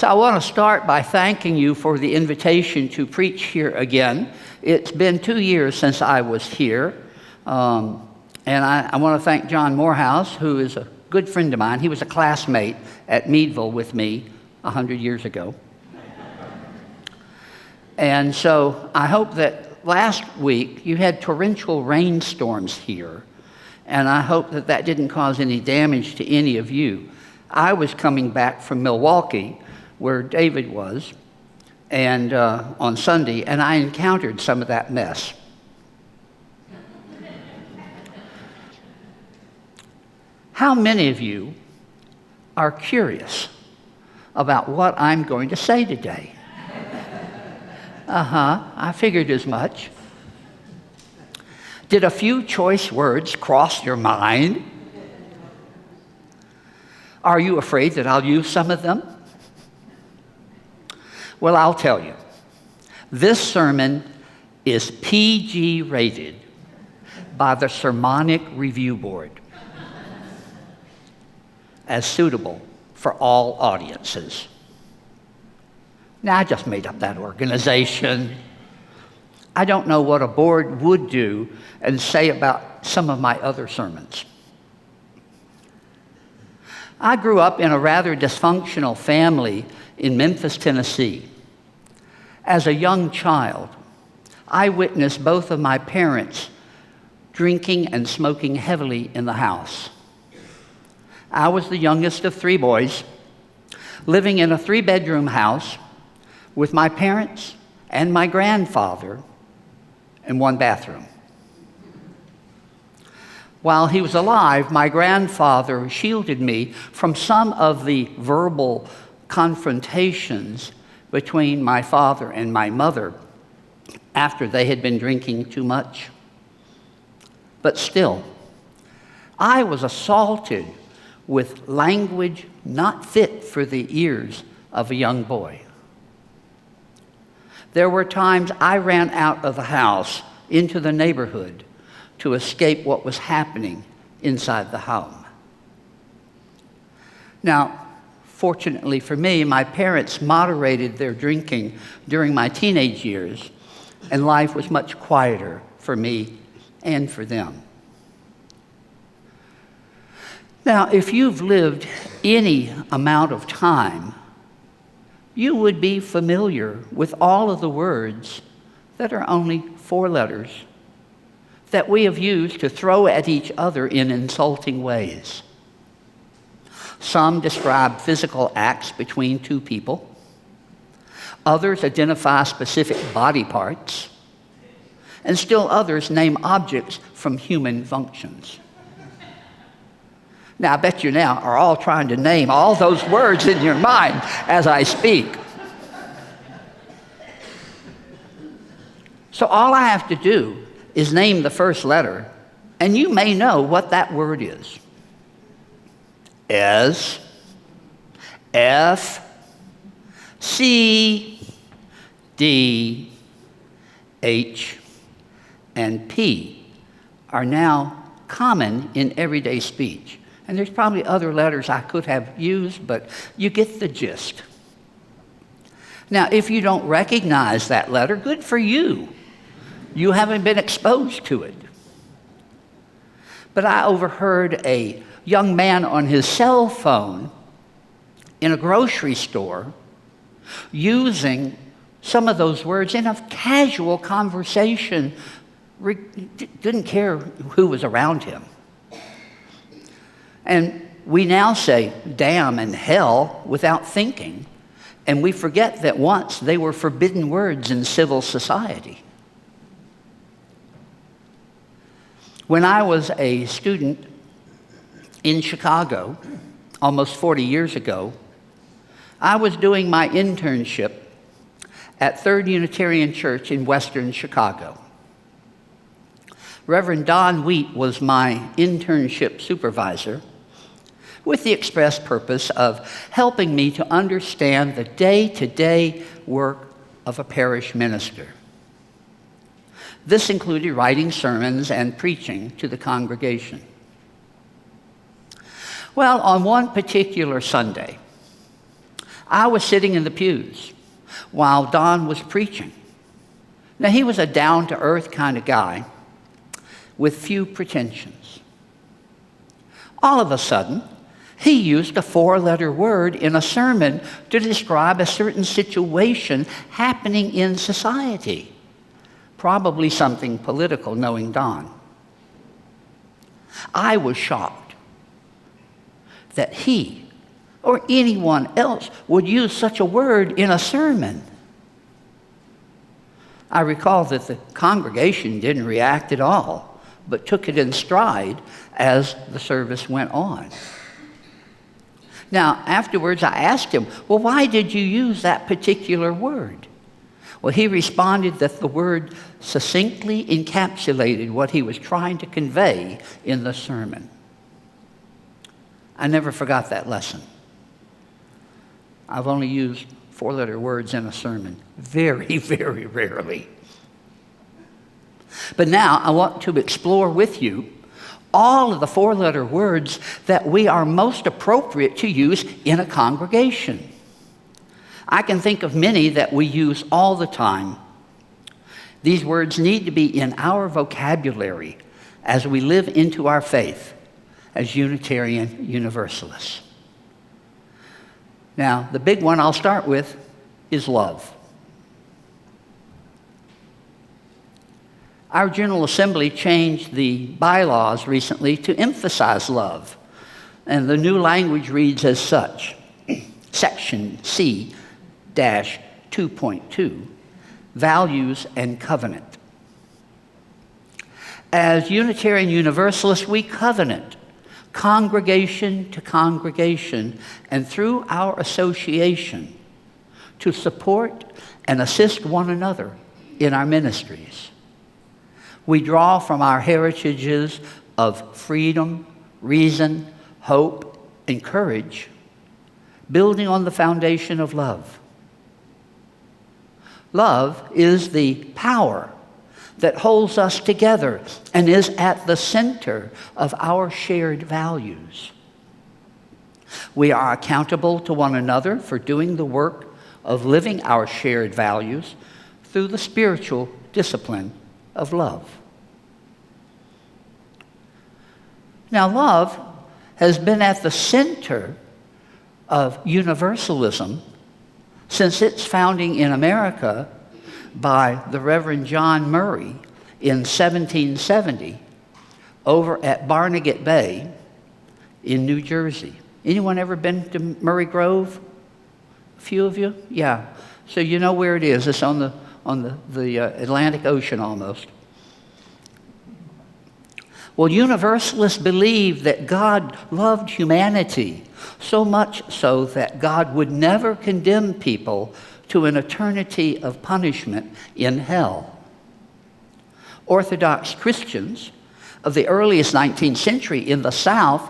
So I want to start by thanking you for the invitation to preach here again. It's been 2 years since I was here. And I want to thank John Morehouse, who is a good friend of mine. He was a classmate at Meadville with me 100 years ago. And so I hope that last week you had torrential rainstorms here, and I hope that that didn't cause any damage to any of you. I was coming back from Milwaukee, where David was, and on Sunday, and I encountered some of that mess. How many of you are curious about what I'm going to say today? I figured as much. Did a few choice words cross your mind? Are you afraid that I'll use some of them? Well, I'll tell you. This sermon is PG rated by the Sermonic Review Board as suitable for all audiences. Now, I just made up that organization. I don't know what a board would do and say about some of my other sermons. I grew up in a rather dysfunctional family in Memphis, Tennessee. As a young child, I witnessed both of my parents drinking and smoking heavily in the house. I was the youngest of 3 boys, living in a 3-bedroom house with my parents and my grandfather in 1 bathroom. While he was alive, my grandfather shielded me from some of the verbal confrontations between my father and my mother after they had been drinking too much. But still, I was assaulted with language not fit for the ears of a young boy. There were times I ran out of the house into the neighborhood to escape what was happening inside the home. Now, fortunately for me, my parents moderated their drinking during my teenage years, and life was much quieter for me and for them. Now, if you've lived any amount of time, you would be familiar with all of the words that are only 4 letters that we have used to throw at each other in insulting ways. Some describe physical acts between 2 people. Others identify specific body parts. And still others name objects from human functions. Now, I bet you now are all trying to name all those words in your mind as I speak. So all I have to do is name the first letter, and you may know what that word is. S, F, C, D, H, and P are now common in everyday speech. And there's probably other letters I could have used, but you get the gist. Now, if you don't recognize that letter, good for you. You haven't been exposed to it. But I overheard a young man on his cell phone in a grocery store using some of those words in a casual conversation. Didn't care who was around him. And we now say damn and hell without thinking, and we forget that once they were forbidden words in civil society. When I was a student in Chicago, almost 40 years ago, I was doing my internship at Third Unitarian Church in Western Chicago. Reverend Don Wheat was my internship supervisor, with the express purpose of helping me to understand the day-to-day work of a parish minister. This included writing sermons and preaching to the congregation. Well, on one particular Sunday, I was sitting in the pews while Don was preaching. Now, he was a down-to-earth kind of guy with few pretensions. All of a sudden, he used a 4-letter word in a sermon to describe a certain situation happening in society. Probably something political, knowing Don. I was shocked that he or anyone else would use such a word in a sermon. I recall that the congregation didn't react at all, but took it in stride as the service went on. Now, afterwards, I asked him, well, why did you use that particular word? Well, he responded that the word succinctly encapsulated what he was trying to convey in the sermon. I never forgot that lesson. I've only used 4-letter words in a sermon very, very rarely. But now I want to explore with you all of the 4-letter words that we are most appropriate to use in a congregation. I can think of many that we use all the time. These words need to be in our vocabulary as we live into our faith as Unitarian Universalists. Now, the big one I'll start with is love. Our General Assembly changed the bylaws recently to emphasize love, and the new language reads as such. Section C-2.2, Values and Covenant. As Unitarian Universalists, we covenant, congregation to congregation, and through our association, to support and assist one another in our ministries. We draw from our heritages of freedom, reason, hope, and courage, building on the foundation of love. Love is the power that holds us together and is at the center of our shared values. We are accountable to one another for doing the work of living our shared values through the spiritual discipline of love. Now, love has been at the center of universalism since its founding in America by the Reverend John Murray in 1770 over at Barnegat Bay in New Jersey. Anyone ever been to Murray Grove? A few of you? Yeah. So you know where it is. It's on the Atlantic Ocean almost. Well, Universalists believe that God loved humanity so much so that God would never condemn people to an eternity of punishment in hell. Orthodox Christians of the earliest 19th century in the South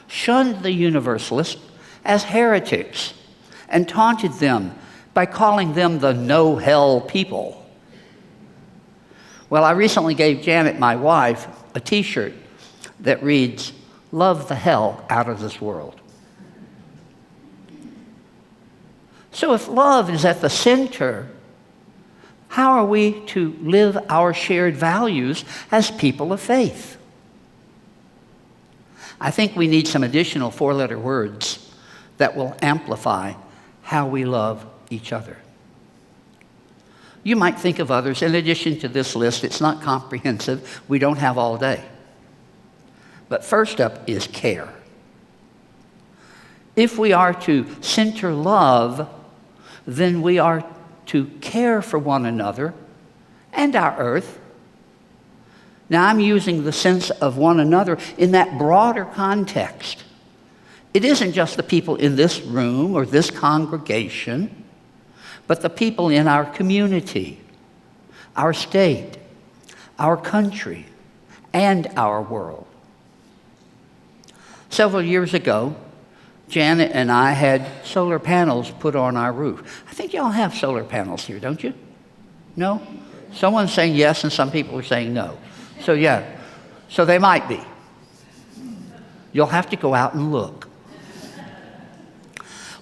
shunned the Universalists as heretics and taunted them by calling them the no-hell people. Well, I recently gave Janet, my wife, a T-shirt that reads, "Love the hell out of this world." So if love is at the center, how are we to live our shared values as people of faith? I think we need some additional 4-letter words that will amplify how we love each other. You might think of others in addition to this list. It's not comprehensive. We don't have all day. But first up is care. If we are to center love, then we are to care for one another and our earth. Now, I'm using the sense of one another in that broader context. It isn't just the people in this room or this congregation, but the people in our community, our state, our country, and our world. Several years ago, Janet and I had solar panels put on our roof. I think y'all have solar panels here, don't you? No? Someone's saying yes, and some people are saying no. So yeah, so they might be. You'll have to go out and look.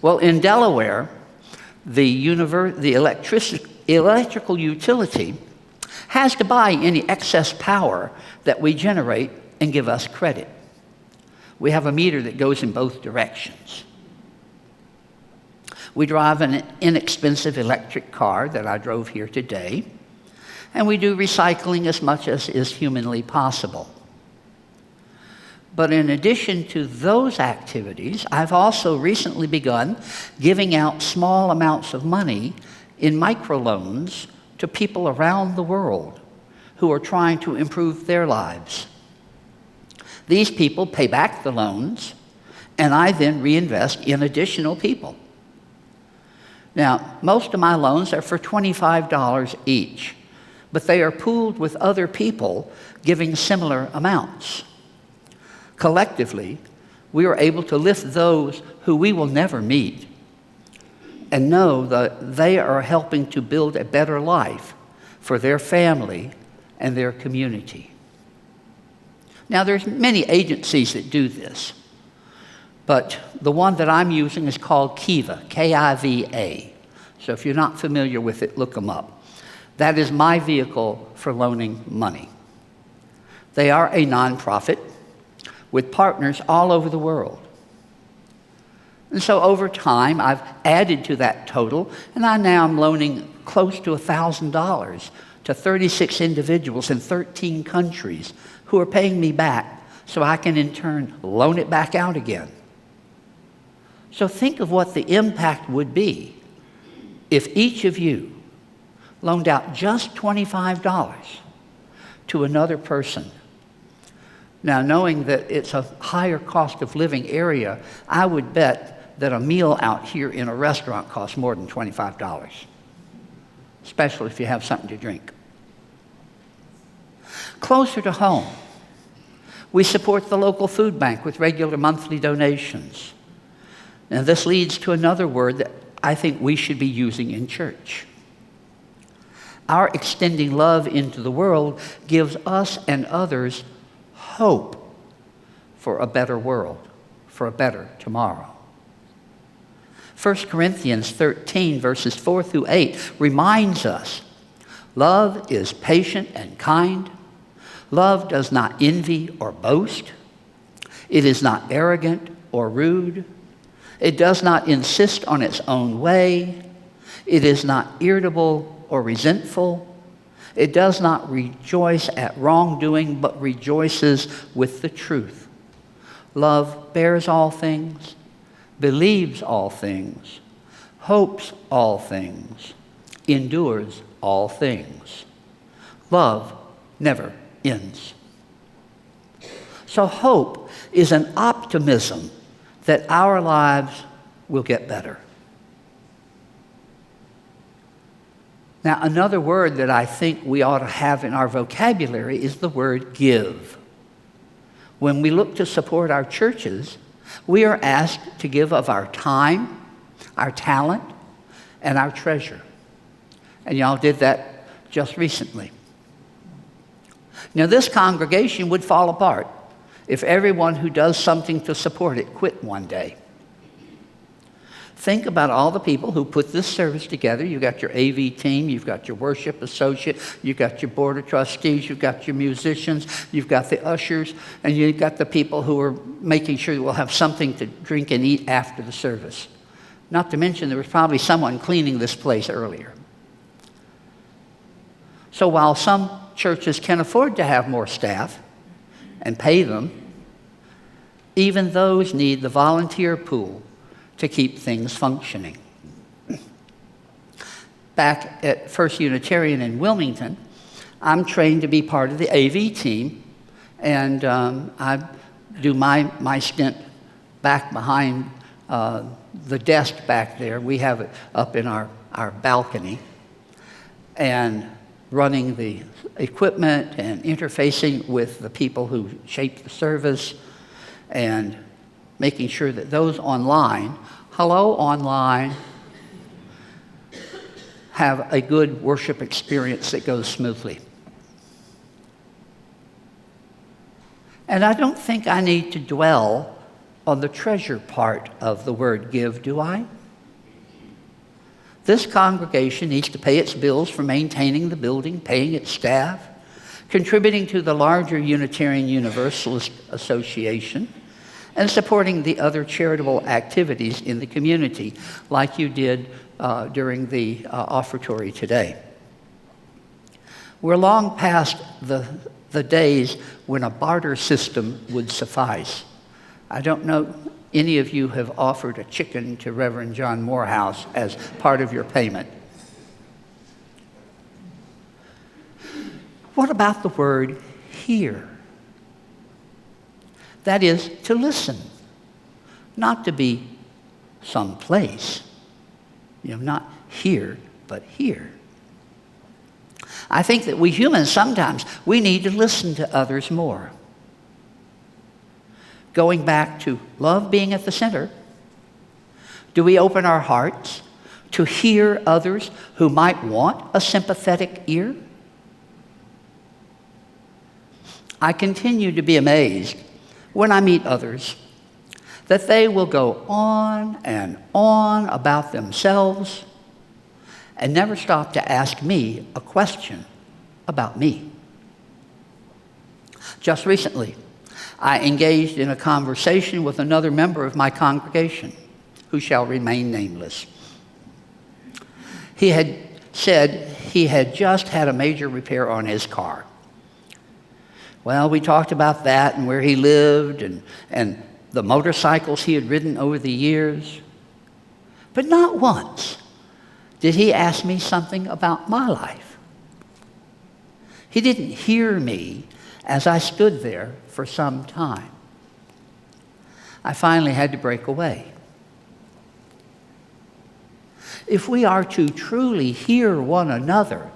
Well, in Delaware, the electrical utility has to buy any excess power that we generate and give us credit. We have a meter that goes in both directions. We drive an inexpensive electric car that I drove here today, and we do recycling as much as is humanly possible. But in addition to those activities, I've also recently begun giving out small amounts of money in microloans to people around the world who are trying to improve their lives. These people pay back the loans, and I then reinvest in additional people. Now, most of my loans are for $25 each, but they are pooled with other people giving similar amounts. Collectively, we are able to lift those who we will never meet and know that they are helping to build a better life for their family and their community. Now, there's many agencies that do this, but the one that I'm using is called Kiva, K-I-V-A. So if you're not familiar with it, look them up. That is my vehicle for loaning money. They are a nonprofit with partners all over the world. And so over time, I've added to that total, and I now am loaning close to $1,000 to 36 individuals in 13 countries who are paying me back so I can in turn loan it back out again. So think of what the impact would be if each of you loaned out just $25 to another person. Now, knowing that it's a higher cost of living area, I would bet that a meal out here in a restaurant costs more than $25, especially if you have something to drink. Closer to home, we support the local food bank with regular monthly donations. Now, this leads to another word that I think we should be using in church. Our extending love into the world gives us and others hope for a better world, for a better tomorrow. 1 Corinthians 13, verses 4 through 8 reminds us, love is patient and kind. Love does not envy or boast. It is not arrogant or rude. It does not insist on its own way. It is not irritable or resentful. It does not rejoice at wrongdoing, but rejoices with the truth. Love bears all things, believes all things, hopes all things, endures all things. Love never ends. So hope is an optimism that our lives will get better. Now, another word that I think we ought to have in our vocabulary is the word give. When we look to support our churches, we are asked to give of our time, our talent, and our treasure. And y'all did that just recently. Now, this congregation would fall apart if everyone who does something to support it quit one day. Think about all the people who put this service together. You've got your AV team, you've got your worship associate, you've got your board of trustees, you've got your musicians, you've got the ushers, and you've got the people who are making sure we'll have something to drink and eat after the service. Not to mention there was probably someone cleaning this place earlier. So while some churches can afford to have more staff and pay them, even those need the volunteer pool to keep things functioning. Back at First Unitarian in Wilmington, I'm trained to be part of the AV team, and I do my stint back behind the desk back there. We have it up in our balcony, and running the equipment and interfacing with the people who shape the service and making sure that those online, hello online, have a good worship experience that goes smoothly. And I don't think I need to dwell on the treasure part of the word give, do I? This congregation needs to pay its bills for maintaining the building, paying its staff, contributing to the larger Unitarian Universalist Association, and supporting the other charitable activities in the community, like you did during the offertory today. We're long past the days when a barter system would suffice. I don't know any of you have offered a chicken to Reverend John Morehouse as part of your payment. What about the word hear? That is, to listen, not to be someplace. Not here, but here. I think that we humans, sometimes, we need to listen to others more. Going back to love being at the center, do we open our hearts to hear others who might want a sympathetic ear? I continue to be amazed when I meet others that they will go on and on about themselves and never stop to ask me a question about me. Just recently, I engaged in a conversation with another member of my congregation, who shall remain nameless. He had said he had just had a major repair on his car. Well, we talked about that and where he lived and the motorcycles he had ridden over the years. But not once did he ask me something about my life. He didn't hear me as I stood there for some time. I finally had to break away. If we are to truly hear one another,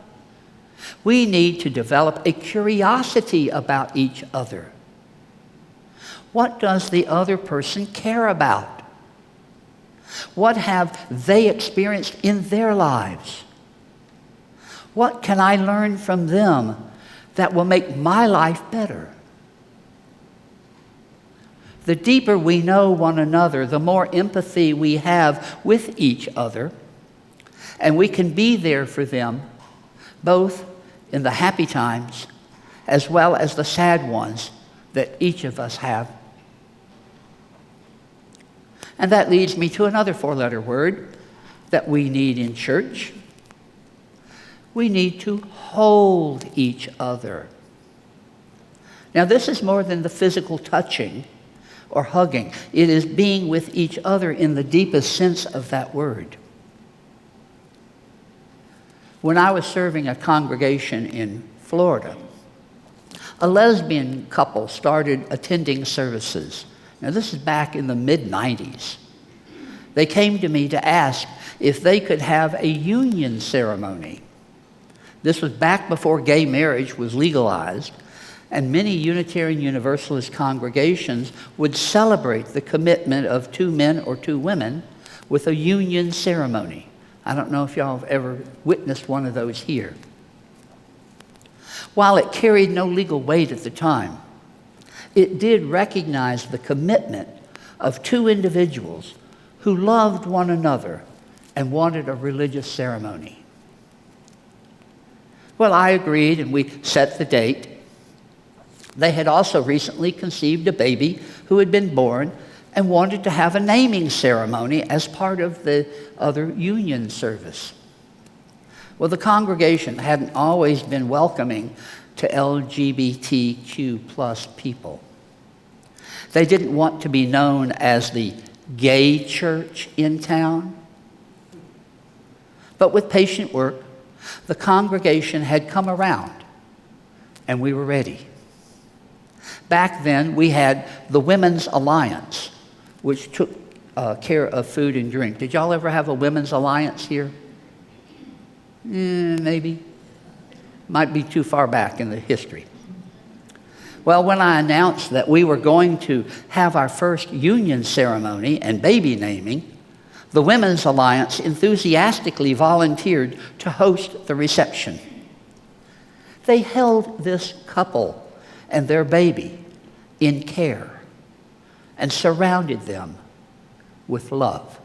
we need to develop a curiosity about each other. What does the other person care about? What have they experienced in their lives? What can I learn from them that will make my life better? The deeper we know one another, the more empathy we have with each other, and we can be there for them, both in the happy times as well as the sad ones that each of us have. And that leads me to another four-letter word that we need in church. We need to hold each other. Now, this is more than the physical touching or hugging. It is being with each other in the deepest sense of that word. When I was serving a congregation in Florida, a lesbian couple started attending services. Now, this is back in the mid-90s. They came to me to ask if they could have a union ceremony. This was back before gay marriage was legalized, and many Unitarian Universalist congregations would celebrate the commitment of two men or two women with a union ceremony. I don't know if y'all have ever witnessed one of those here. While it carried no legal weight at the time, it did recognize the commitment of two individuals who loved one another and wanted a religious ceremony. Well, I agreed, and we set the date. They had also recently conceived a baby who had been born and wanted to have a naming ceremony as part of the other union service. Well, the congregation hadn't always been welcoming to LGBTQ plus people. They didn't want to be known as the gay church in town. But with patient work, the congregation had come around, and we were ready. Back then, we had the Women's Alliance, which took care of food and drink. Did y'all ever have a Women's Alliance here? Maybe. Might be too far back in the history. Well, when I announced that we were going to have our first union ceremony and baby naming, the Women's Alliance enthusiastically volunteered to host the reception. They held this couple and their baby in care and surrounded them with love.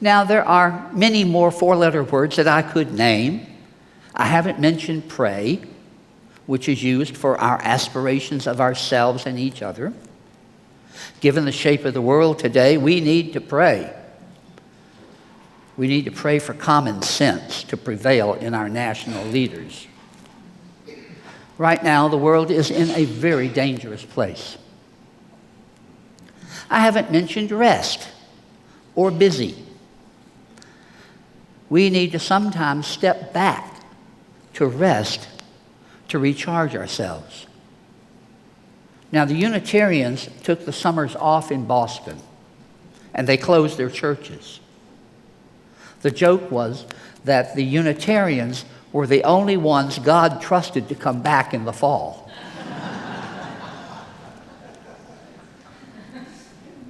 Now, there are many more four-letter words that I could name. I haven't mentioned pray, which is used for our aspirations of ourselves and each other. Given the shape of the world today, we need to pray. We need to pray for common sense to prevail in our national leaders. Right now, the world is in a very dangerous place. I haven't mentioned rest or busy. We need to sometimes step back to rest, to recharge ourselves. Now, the Unitarians took the summers off in Boston, and they closed their churches. The joke was that the Unitarians were the only ones God trusted to come back in the fall.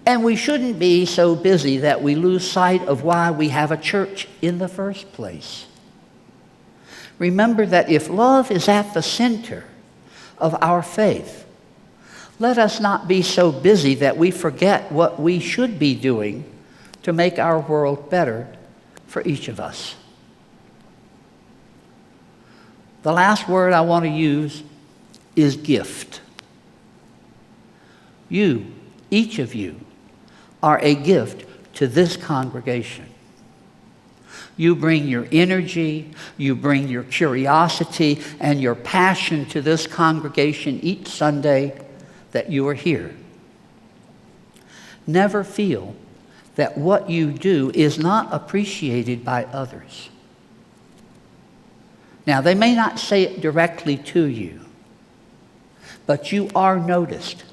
And we shouldn't be so busy that we lose sight of why we have a church in the first place. Remember that if love is at the center of our faith, let us not be so busy that we forget what we should be doing to make our world better for each of us. The last word I want to use is gift. You, each of you, are a gift to this congregation. You bring your energy, you bring your curiosity and your passion to this congregation each Sunday that you are here. Never feel that what you do is not appreciated by others. Now, they may not say it directly to you, but you are noticed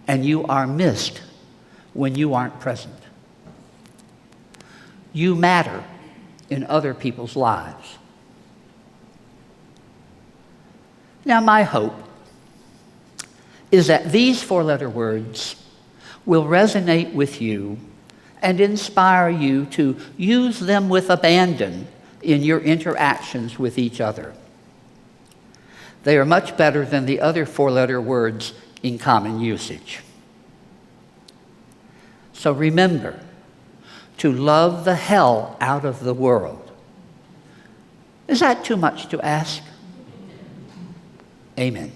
and you are missed when you aren't present. You matter in other people's lives. Now, my hope is that these four-letter words will resonate with you and inspire you to use them with abandon in your interactions with each other. They are much better than the other four-letter words in common usage. So remember to love the hell out of the world. Is that too much to ask? Amen.